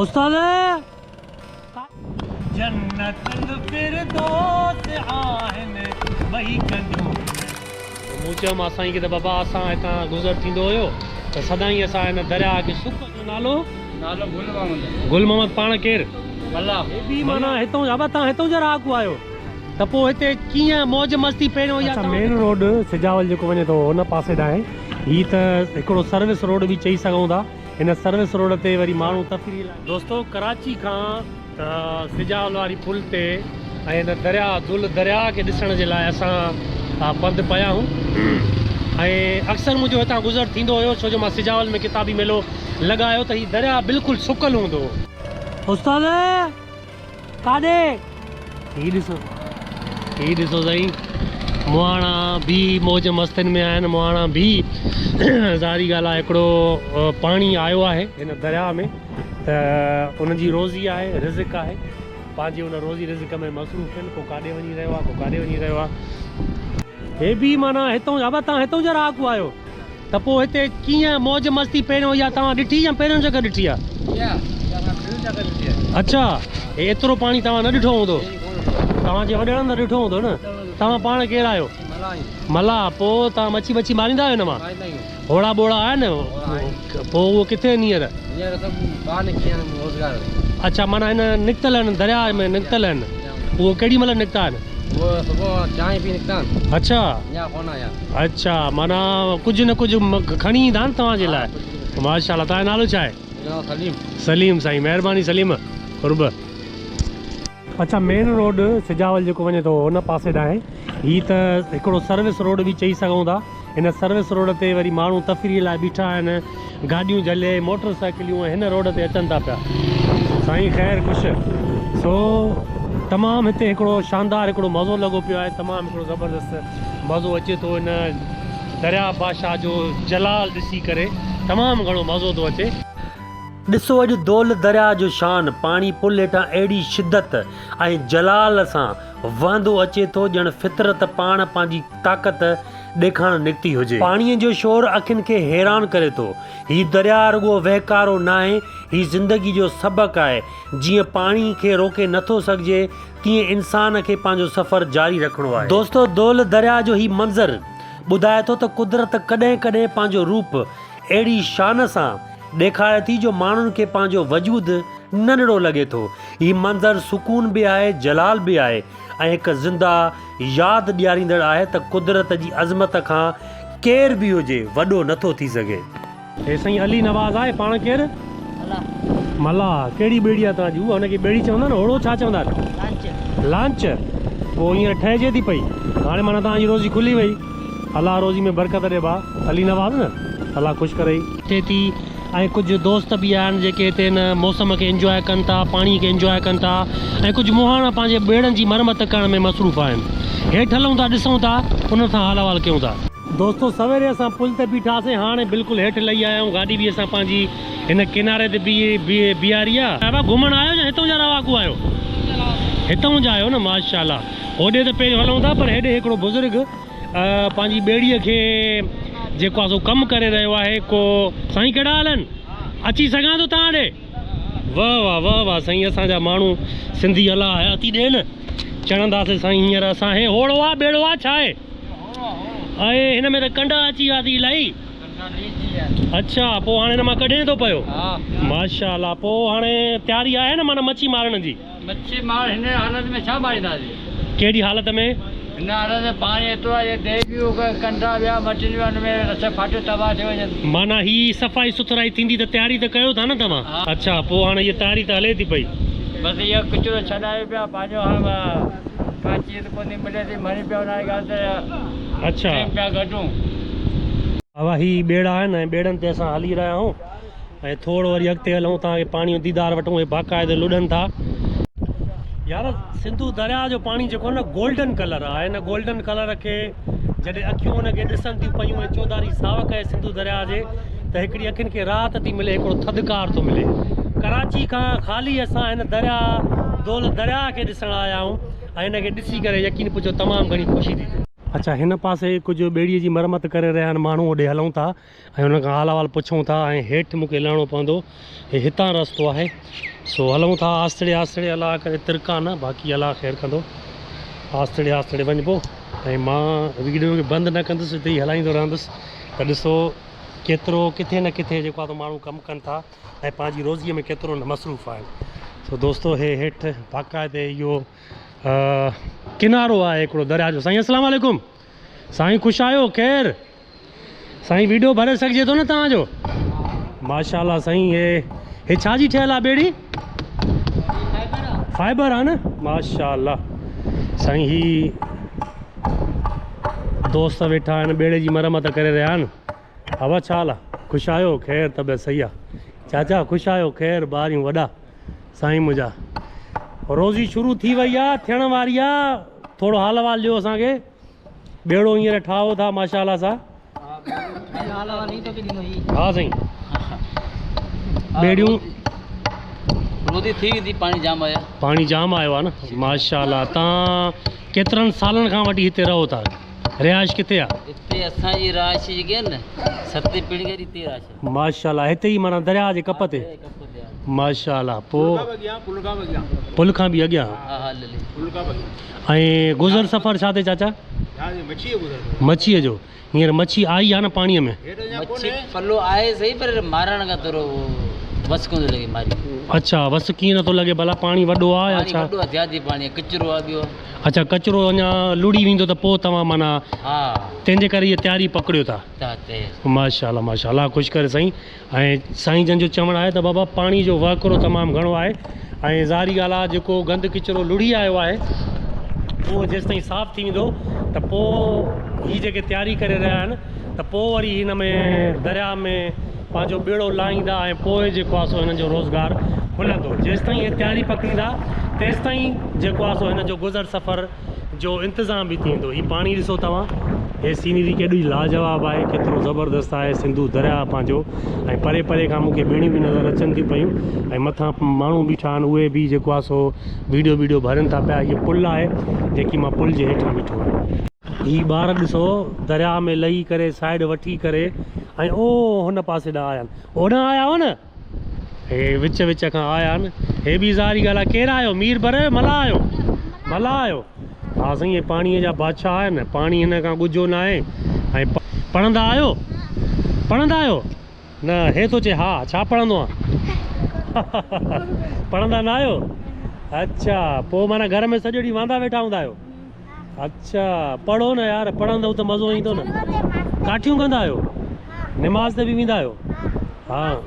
उस्ताद जन्नत फिरदौस आहिन वही कंजो मूं चयोमि असां की त बाबा असां हितां गुज़र थींदो हुयो त सदाईं असां हिन दरिया खे सुख जो नालो गुल मोहम्मद पाण केरु माना हितां बाबा तव्हां हितां जा रहाकू आहियो त पोइ हिते कीअं मौज मस्ती पहिरियों या मेन रोड सिजावल जेको वञे थो हुन पासे ॾांहुं हीअ त हिकिड़ो सर्विस रोड बि चई सघूं था। हिन सर्विस रोड ते वरी माण्हू तफ़री दोस्तो कराची खां सिजावल वारी पुल ते ऐं हिन दरिया दुल दरिया खे ॾिसण जे लाइ असां पंधु पिया आहियूं ऐं अक्सर मुंहिंजो हितां गुज़र थींदो हुयो छो जो मां सिजावल में किताबी मेलो लॻायो त हीअ दरिया बिल्कुलु सुकल हूंदो हो। उस्ताद काॾे हीअ ॾिसो साईं मुहाणा बि मौज मस्तनि में आहिनि। मुहाणा बि ज़ारी ॻाल्हि आहे हिकिड़ो पाणी आयो आहे हिन दरिया में त उनजी रोज़ी आहे रिज़िक आहे पंहिंजी उन रोज़ी रिज़िक में मसरूफ़ आहिनि। को काॾे वञी रहियो आहे को काॾे वञी रहियो आहे। हे बि माना हितां बाबा तव्हां हितां जा रहाकू आहियो त पोइ हिते कीअं मौज मस्ती पहिरियों या तव्हां ॾिठी या पहिरियों जगह ॾिठी आहे? अच्छा हे एतिरो पाणी तव्हां न ॾिठो हूंदो तव्हांजे वॾड़नि न ॾिठो हूंदो न। तव्हां पाण केरु आहियो? मला। पोइ तव्हां मच्छी बच्छी मारींदा आहियो न मां होड़ा बोड़ा आहे न पोइ उहो किथे हींअर? अच्छा माना हिन निकितल आहिनि दरिया में निकितल आहिनि उहो केॾी महिल निकिता आहिनि? अच्छा अच्छा माना कुझु न कुझु खणी ईंदा आहिनि तव्हांजे लाइ। माशाल्लाह तव्हांजो नालो छा आहे? सलीम साईं महिरबानी सलीम कुर्ब। अच्छा मेन रोड सिजावल जेको वञे थो हुन पासे ॾांहुं हीअ त हिकिड़ो सर्विस रोड बि चई सघूं था। हिन सर्विस रोड ते वरी माण्हू तफ़री लाइ बीठा आहिनि गाॾियूं झले मोटर साइकिलियूं हिन रोड ते अचनि था पिया। साईं ख़ैर ख़ुशि सो तमामु हिते हिकिड़ो शानदार हिकिड़ो मज़ो लॻो पियो आहे। तमामु हिकिड़ो ज़बरदस्त मज़ो अचे थो हिन दरिया बादशाह जो जलाल ॾिसी करे तमामु घणो मज़ो थो अचे। ॾिसो अॼु दोल दरिया जो शान पाणी पुल हेठां अहिड़ी शिदत ऐं जलाल सां वहंदो अचे थो ॼण फितरत पाण पंहिंजी ताक़त ॾेखारण निकिती हुजे। पाणीअ जो शोर अखियुनि खे हैरान करे थो। हीउ दरिया रुॻो वहिकारो न आहे हीउ ज़िंदगी जो सबक़ु आहे। जीअं पाणी खे रोके नथो सघिजे तीअं इंसान खे पंहिंजो सफ़र जारी रखिणो आहे। दोस्तो दोल दरिया जो हीउ मंज़र ॿुधाए थो त कुदरत कॾहिं कॾहिं पंहिंजो रूप अहिड़ी शान सां ॾेखारे थी जो माण्हुनि खे पंहिंजो वजूद नंढड़ो लॻे थो। हीउ मंज़र सुकून बि आहे जलाल बि आहे ऐं हिकु ज़िंदा यादि ॾियारींदड़ आहे त कुदरत जी अज़मत खां केर बि हुजे वॾो नथो थी सघे। हे साईं अली नवाज़ आहे पाण केरु? मला। कहिड़ी ॿेड़ी आहे तव्हांजी? उहा हुनखे ॿेड़ी चवंदा न ओड़ो छा चवंदा आहिनि? लांच। पोइ हींअर ठहिजे थी पई हाणे माना तव्हांजी रोज़ी खुली वई। अलाह रोज़ी में बरकत ॾे भाउ अली नवाज़ न अलाह ख़ुशि करे थिए थी। ऐं कुझु दोस्त बि आहिनि जेके हिते हिन मौसम खे इंजॉय कनि था पाणी खे इंजॉय कनि था ऐं कुझु मुहाणा पंहिंजे ॿेड़नि जी मरमत करण में मसरूफ़ आहिनि। हेठि हलूं था ॾिसूं था उन सां हाल अहिवाल कयूं था। दोस्तो सवेरे असां पुल ते बीठासीं हाणे बिल्कुलु हेठि लही आया आहियूं। गाॾी बि असां पंहिंजी हिन किनारे ते बीहारी आहे। बाबा घुमण आयो या हितां जा रहाकू आहियो? हितां जा आहियो न माशाल्लाह। होॾे त पहिरियों हलूं था पर हेॾे हिकिड़ो बुज़ुर्ग पंहिंजी ॿेड़ीअ खे जेको आहे सो कमु करे रहियो आहे। को साईं कहिड़ा हाल आहिनि? अची सघां थो तव्हां ॾे? वाह वाह वाह वाह साईं असांजा माण्हू सिंधी अलाह हयाती ॾियनि चढ़ंदासीं साईं। हींअर असां हे होड़ो आहे ॿेड़ो आहे छा आहे? ऐं हिन में त कंडा अची विया थी इलाही। अच्छा पोइ हाणे हिन मां कढे थो पियो? माशाल्लाह। पोइ हाणे तयारी आहे न माना मच्छी मारण जी? मच्छी मार हिन हालत में छा मारींदासीं? कहिड़ी हालत में? हिन हालत में पाणी एतिरो आहे देगियूं कंडा विया मछलियूं हुन में रस फाटियो तबाह थी वञनि। माना ही सफ़ाई सुथराई थींदी त तयारी त कयो था न तव्हां? अच्छा पोइ हाणे हीअ तयारी त हले थी पई। बसि इहो किचिरो छॾायो पिया पंहिंजो हाणे का चीज़ कोन्हे मिले थी मरी पिया हुन ॻाल्हि ते। अच्छा पिया गॾूं हवा ही ॿेड़ा आहिनि ऐं ॿेड़नि ते असां हली रहिया आहियूं ऐं थोरो वरी अॻिते हलूं तव्हांखे पाणी जो दीदार वठूं। बाक़ाइदे लुॾनि था यार। सिंधू दरिया जो पाणी जेको न गोल्डन कलर आहे। हिन गोल्डन कलर खे जॾहिं अखियूं हुनखे ॾिसनि थियूं पयूं ऐं चौधारी सावक आहे सिंधू दरिया जे त हिकिड़ी अखियुनि खे राहत थी मिले हिकिड़ो थधिकार थो मिले। कराची खां ख़ाली असां हिन दरिया दोल दरिया खे ॾिसण आया आहियूं ऐं हिनखे ॾिसी करे यकीन पुछो तमामु घणी ख़ुशी थी थिए। अच्छा हिन पासे कुझु ॿेड़ीअ जी मरमत करे रहिया आहिनि माण्हू, होॾे हलूं था ऐं हुन खां हाल अहिवाल पुछूं था ऐं हेठि मूंखे लहिणो पवंदो, हे हितां रस्तो आहे। सो हलूं था आस्तड़े आस्तड़े, अलाह करे तिरका न, बाक़ी अलाह ख़ैरु कंदो। आस्तड़े आस्तड़े वञिबो ऐं मां वीडियो खे बंदि न कंदुसि, हिते ई हलाईंदो रहंदुसि। त ॾिसो केतिरो किथे न किथे जेको आहे माण्हू कमु कनि था ऐं पंहिंजी रोज़ीअ में केतिरो न मसरूफ़ आहिनि। सो दोस्तो हे हेठि बाक़ाइदे इहो किनारो आहे हिकिड़ो दरिया जो। साईं अस्सलाम वालेकुम, साईं ख़ुशि आहियो? ख़ैरु साईं, वीडियो भरे सघिजे थो न तव्हांजो? माशाल्लाह साईं, हे छा जी ठहियल आहे ॿेड़ी? फाइबर आहे न, माशाल्लाह साईं। ही दोस्त वेठा आहिनि, ॿेड़े जी मरमत करे रहिया आहिनि। हवा छा हाल आहे? ख़ुशि आहियो? ख़ैरु, तबियत सही आहे? चाचा ख़ुशि आहियो? ख़ैरु, ॿारियूं वॾा साईं मुंहिंजा। रोज़ी शुरू थी वई आहे, थियण वारी आहे। थोरो हाल अहिवाल ॾियो असांखे। ॿेड़ो हींअर ठाहो था माशाल्लाह सां। हा साईं, ॿेड़ियूं रोज़ी थी वेंदी, पाणी जाम आया। पाणी जाम आयो आहे न, माशाल्लाह। तव्हां केतिरनि सालनि खां वठी हिते रहो था? रिहाइश किथे आहे? हिते असांजी रिहाइश जेकी आहे न, 7 पीढ़ी हिते रिहाइश आहे। माशाल्लाह, हिते ई माना दरिया जे कप ते? माशाल्लाह। पोइ पुल खां बि अॻियां? ऐं गुज़र सफ़र छा ते चाचा? मच्छीअ जो? हींअर मच्छी आई आहे न पाणीअ में? मच्छी पलो आहे सही, पर मारण खां थोरो बस कोन लॻे मारी। अच्छा, बस कीअं नथो लॻे? भला पाणी वॾो आहे या छा? ज़्यादा पाणी, किचिरो आहे ॿियो। अच्छा, कचिरो अञा लुड़ी वेंदो त पोइ तव्हां माना तंहिंजे करे इहा तयारी पकड़ियो था? माशाल्लाह माशाल्लाह, ख़ुशि करे साईं। ऐं साईं जन जो चवणु आहे त बाबा पाणी जो वाकिरो तमामु घणो आहे ऐं ज़ारी ॻाल्हि आहे जेको गंद किचिरो लुड़ी आयो आहे उहो जेसिताईं साफ़ु थी वेंदो त पोइ हीअ जेके तयारी करे रहिया आहिनि त पोइ वरी हिन में दरिया में पंहिंजो ॿेड़ो लाहींदा ऐं पोइ जेको आहे सो हिननि जो रोज़गारु खुलंदो। जेसिताईं इहे तयारी पकड़ींदा तेसिताईं जेको आहे सो हिन जो गुज़र सफ़र जो इंतज़ाम बि थींदो। हीअ पाणी ॾिसो तव्हां, हे सीनरी केॾी लाजवाब आहे, केतिरो ज़बरदस्त आहे। सिंधू दरिया पंहिंजो, ऐं परे परे खां मूंखे ॿेड़ियूं बि नज़र अचनि थियूं पियूं ऐं मथां माण्हू बीठा आहिनि, उहे बि जेको आहे सो वीडियो भरनि था पिया। हीअ पुल आहे जेकी मां पुल जे हेठां बीठो आहियां। ही ॿार ॾिसो दरिया में लही करे साइड वठी करे ऐं ओ हुन पासे ॾांहुं आया आहिनि। ओॾां आया हो न, हे विच विच खां आया आहिनि। हे बि ज़ारी ॻाल्हि आहे। केरु आयो? मीर भरे मला आयो? मला आयो? हा साईं, हे पाणीअ जा बादशाह आहिनि। पाणी हिन खां ॻुझो न आहे। ऐं पढ़ंदा आहियो? पढ़ंदा आहियो न? हे थो चए हा, छा पढ़ंदो आहे? पढ़ंदा न आहियो? अच्छा, पोइ माना घर में सॼो ॾींहुं वांदा वेठा हूंदा आहियो? अच्छा, पढ़ो न यार, पढ़ंदव त मज़ो ईंदो न। काठियूं कंदा आहियो? निमाज़ ते बि वेंदा आहियो? हा,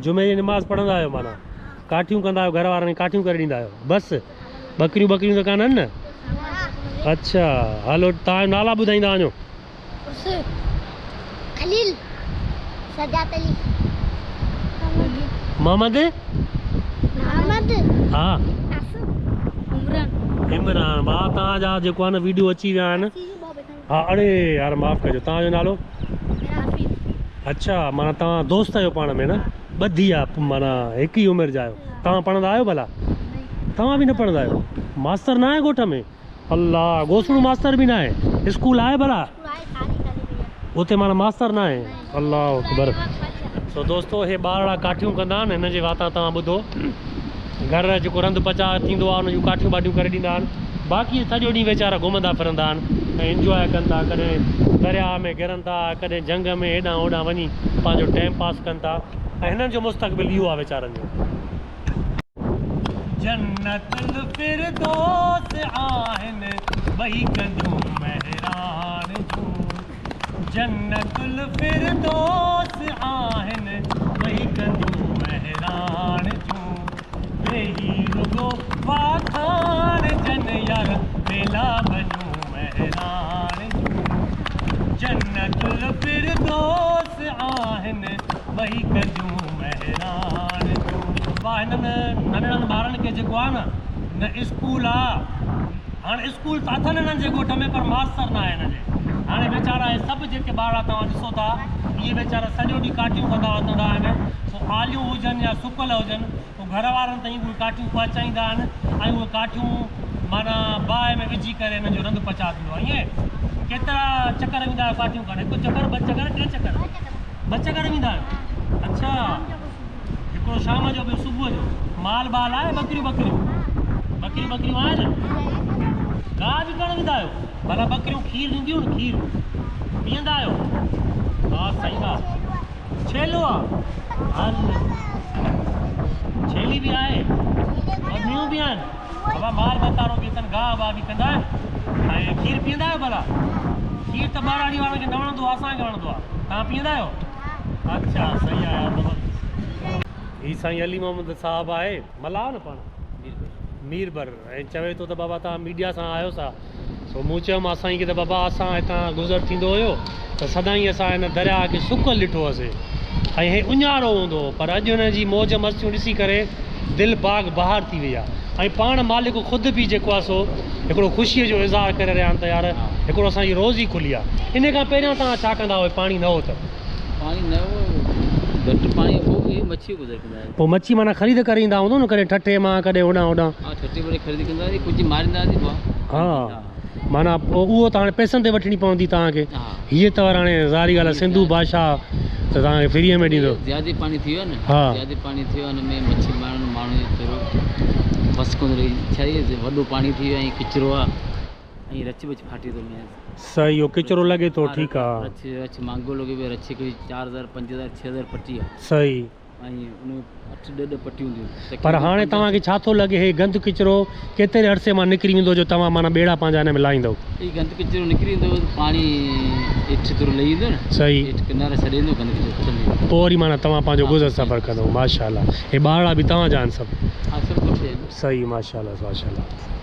जुमे जी निमाज़ पढ़ंदा आहियो? माना काठियूं कंदा आहियो, घर वारनि खे काठियूं करे ॾींदा आहियो? बसि ॿकरियूं त कान आहिनि न? अच्छा हलो, तव्हांजो नाला ॿुधाईंदा वञो। मोहम्मद? हा, इमरान। भाउ तव्हांजा जेको आहे न वीडियो अची विया आहिनि। हा, अड़े यार माफ़ु कजो, तव्हांजो नालो? अच्छा, माना तव्हां दोस्त आहियो पाण में न? ॿधी आहे, माना हिकु ई उमिरि जा आहियो। तव्हां पढ़ंदा आहियो भला? तव्हां बि न पढ़ंदा आहियो? मास्तर न आहे ॻोठ में? अल्लाह, घोसड़ू मास्तर बि न आहे? स्कूल आहे भला? उते माना मास्तर न आहे? अल्लाह अकबर। सो दोस्तो, हे ॿारड़ा काठियूं कंदा आहिनि। हिन जे वाता तव्हां ॿुधो, घर जेको रंध पचा थींदो आहे उन जूं काठियूं वाठियूं करे ॾींदा आहिनि। बाक़ी सॼो ॾींहुं वीचारा घुमंदा फिरंदा आहिनि ऐं इंजॉय कनि था। कॾहिं दरिया में किरनि था, कॾहिं जंग में हेॾां होॾां वञी पंहिंजो टाइम पास कनि था। ऐं हिननि जो मुस्तक़बिल इहो आहे वीचारनि जो। जन्नतुल फिरदौस आहिनि ॿई कंजूं महरान जूं। जन्नतुल फिरदौस आहिनि ॿई कंजूं महरान जूं। वेही रुगो वाखाण जन यार बेला बनूं महरान जूं। जन्नतुल फिरदौस आहिनि ॿई कंजूं महरान जूं। वाह, हिननि नंढड़नि ॿारनि खे जेको आहे न स्कूल आहे। हाणे स्कूल त अथनि हिननि जे ॻोठ में, पर मास्तर न आहे हिन जे। हाणे वीचारा हे सभु जेके ॿार तव्हां ॾिसो था, इहे वीचारा सॼो ॾींहुं काठियूं कंदा वधंदा आहिनि। पोइ आलियूं हुजनि या सुकल हुजनि, पोइ घर वारनि ताईं उहे काठियूं पहुचाईंदा आहिनि ऐं उहे काठियूं माना बाहि में विझी करे हिन जो रंग पचा थींदो आहे ईअं केतिरा चकर वेंदा आहियो काठियूं करणु हिकु चकर ॿ चकर टे चकर ॿ चकर वेंदा आहियो अच्छा हिकिड़ो शाम जो ॿियो सुबुह जो माल बाल आहे बकरियूं बकरियूं आहिनि गाह बि करणु वेंदा आहियो भला बकरियूं खीर ॾींदियूं न खीर पीअंदा आहियो हा सही ॻाल्हि छेलो आहे हल छेली बि आहे ॿियूं बि आहिनि बाबा माल बतारो बि अथनि गाह वाह बि कंदा आहिनि ऐं खीर पीअंदा आहियो भला खीर त ॿारहाड़ी वारनि खे न वणंदो आहे असांखे वणंदो आहे तव्हां पीअंदा आहियो अच्छा सही आहे यार हीअ साईं अली मोहम्मद साहिबु आहे मल्हाह न पाण मीरबर ऐं चवे थो त बाबा तव्हां मीडिया सां आहियो सा सो मूं चयोमांसि साईं खे त बाबा असां हितां गुज़र थींदो हुयो त सदाईं असां हिन दरिया खे सुकल ॾिठो हुअसीं ऐं हे उञारो हूंदो हो पर अॼु हुनजी मौज मस्तियूं ॾिसी करे दिलि बाग़ बहार थी वई आहे ऐं पाण मालिक ख़ुदि बि जेको आहे सो हिकिड़ो ख़ुशीअ जो इज़हार करे रहिया आहिनि त यार हिकिड़ो असांजी रोज़ी खुली आहे इन खां पहिरियों तव्हां छा कंदा हुओ पाणी न हो त पानी न हो घटि पाणी हो मच्छी गुज़र कंदा आहिनि पोइ मच्छी माना ख़रीद करे ईंदा हूंदो न कॾहिं ठठे मां कॾहिं होॾां हा ठटे भरे ख़रीदी कंदा हुआसीं कुझु मारींदासीं पोइ हा माना पोइ उहो त हाणे पैसनि ते वठणी पवंदी तव्हांखे हीअ त हाणे ज़ारी ॻाल्हि आहे सिंधू भाषा त तव्हांखे फ्रीअ में ॾींदो ज़्यादा पाणी थी वियो न हा ज़्यादा पाणी थी वियो हिन में मच्छी मारणु माण्हू थोरो बस कोन रही छा वॾो पाणी थी वियो ऐं किचिरो आहे ऐं रच फाटी थो वञे सही हो किचिरो लॻे थो ठीकु आहे रच महांगो लॻे पियो रच कोई 4000 5000 6000 पटी आहे सही ऐं उन 8-10 पटियूं हूंदियूं पर हाणे तव्हांखे छा थो लॻे हे गंद किचिरो केतिरे अरसे मां निकिरी वेंदो जो तव्हां माना ॿेड़ा पंहिंजा हिन में लाहींदव ही गंद किचिरो निकिरी वेंदो पाणी हेठि थोरो लही ईंदो न सही हेठि किनारे छॾे ईंदो गंद किचिरो ख़तमु पोइ वरी माना तव्हां पंहिंजो गुज़र सफ़र कंदव माशाल्लाह हे ॿारड़ा बि तव्हांजा आहिनि सभु हा सभु कुझु सही माशाल्लाह माशाल्लाह